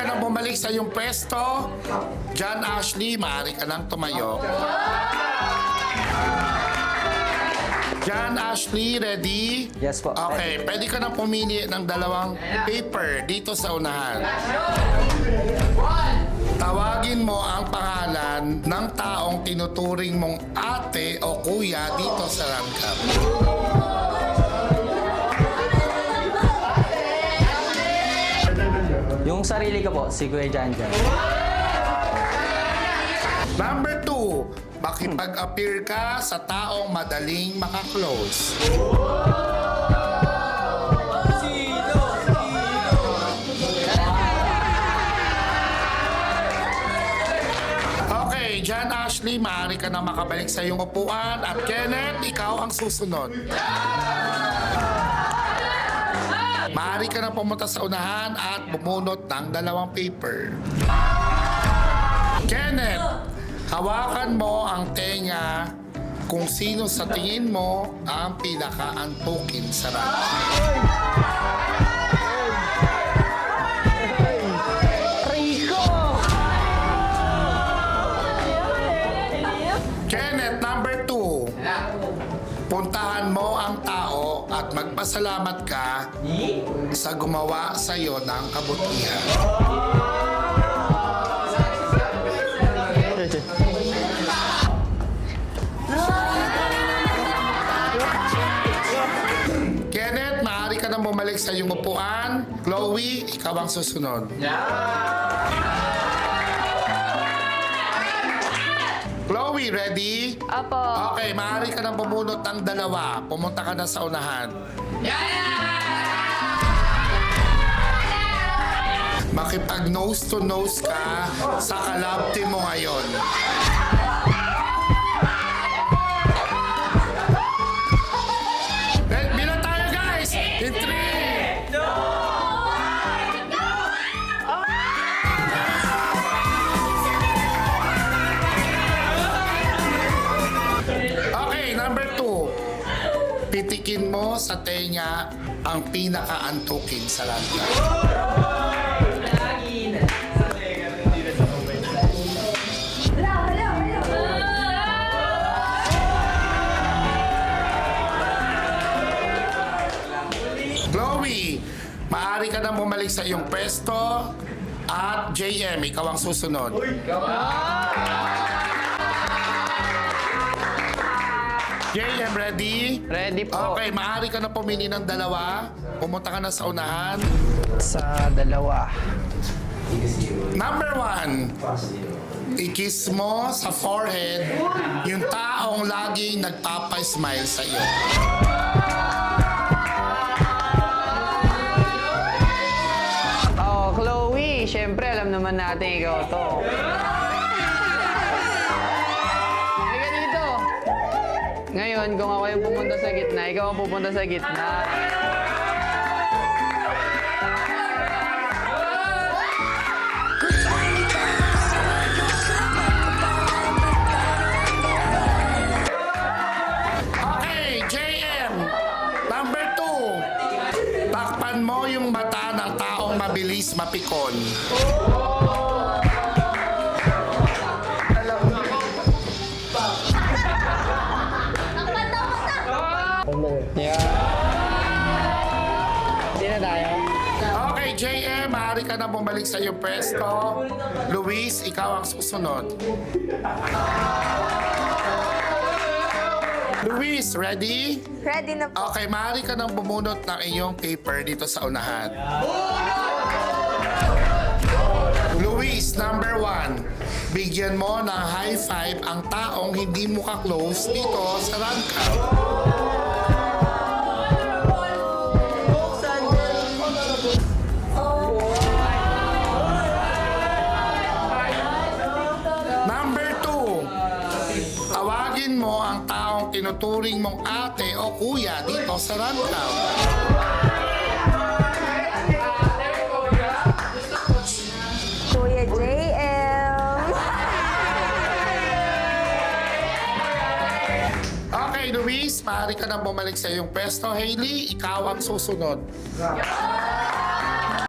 ka nang bumalik sa iyong pwesto. John Ashley, maaari ka nang tumayo. John Ashley, ready? Yes po. Okay, pwede ka nang pumili ng dalawang paper dito sa unahan. Tawagin mo ang pangalan ng taong tinuturing mong ate o kuya dito sa Rangkap. Yung sarili ko po, si Kuya Jan Jan. Number 2, makipag-appear ka sa taong madaling makaklose. Okay, John Ashley, maaari ka na makabalik sa iyong upuan. At Kenneth, ikaw ang susunod. Maaari ka na pumunta sa unahan at bumunot ng dalawang paper. Kenneth, hawakan mo ang tenga kung sino sa tingin mo ang pinaka-antukin sa rangka. Kenneth, number 2. Puntahan mo ang tao at magpasalamat ka sa gumawa sa iyo ng kabutihan. Kenneth, maaari ka nang bumalik sa iyong upuan. Chloe, ikaw ang susunod. Chloe, ready? Apo. Okay, maaari ka nang bumunot ng dalawa. Pumunta ka na sa unahan. Makipag nose to nose ka sa kalab team mo ngayon. Bilang tayo, guys! In 3! Okay, number 2. Pitikin mo sa tenga ang pinaka-antukin sa rangka. Chloe, maaari ka nang bumalik sa iyong pwesto. At JM, ikaw ang susunod. JM, ready? Ready po. Okay, maaari ka na pumili ng dalawa. Pumunta ka na sa unahan. Sa dalawa. Number 1, i-kiss mo sa forehead yung taong laging nagpapa-smile sa iyo. Oh, Chloe, syempre alam naman natin ikaw to. Halika dito. Ngayon, kung ako yung pupunta sa gitna, ikaw ang pupunta sa gitna. Okay, JM, number 2, takpan mo yung mata ng taong mabilis mapikon. Yeah. Hindi na tayo. Okay, JM, maaari ka na bumalik sa iyong pwesto. Luis, ikaw ang susunod. Luis, ready? Ready na po. Okay, maaari ka nang bumunot ng iyong paper dito sa unahan. Luis, number 1. Bigyan mo ng high five ang taong hindi mo ka-close dito sa rangka. Number 2. Tawagin mo ang taong tinuturing mong ate o kuya dito sa rangkaw. Kuya JM. Okay, Luis, maaari ka nang bumalik sa iyong pwesto. Hailey, ikaw ang susunod.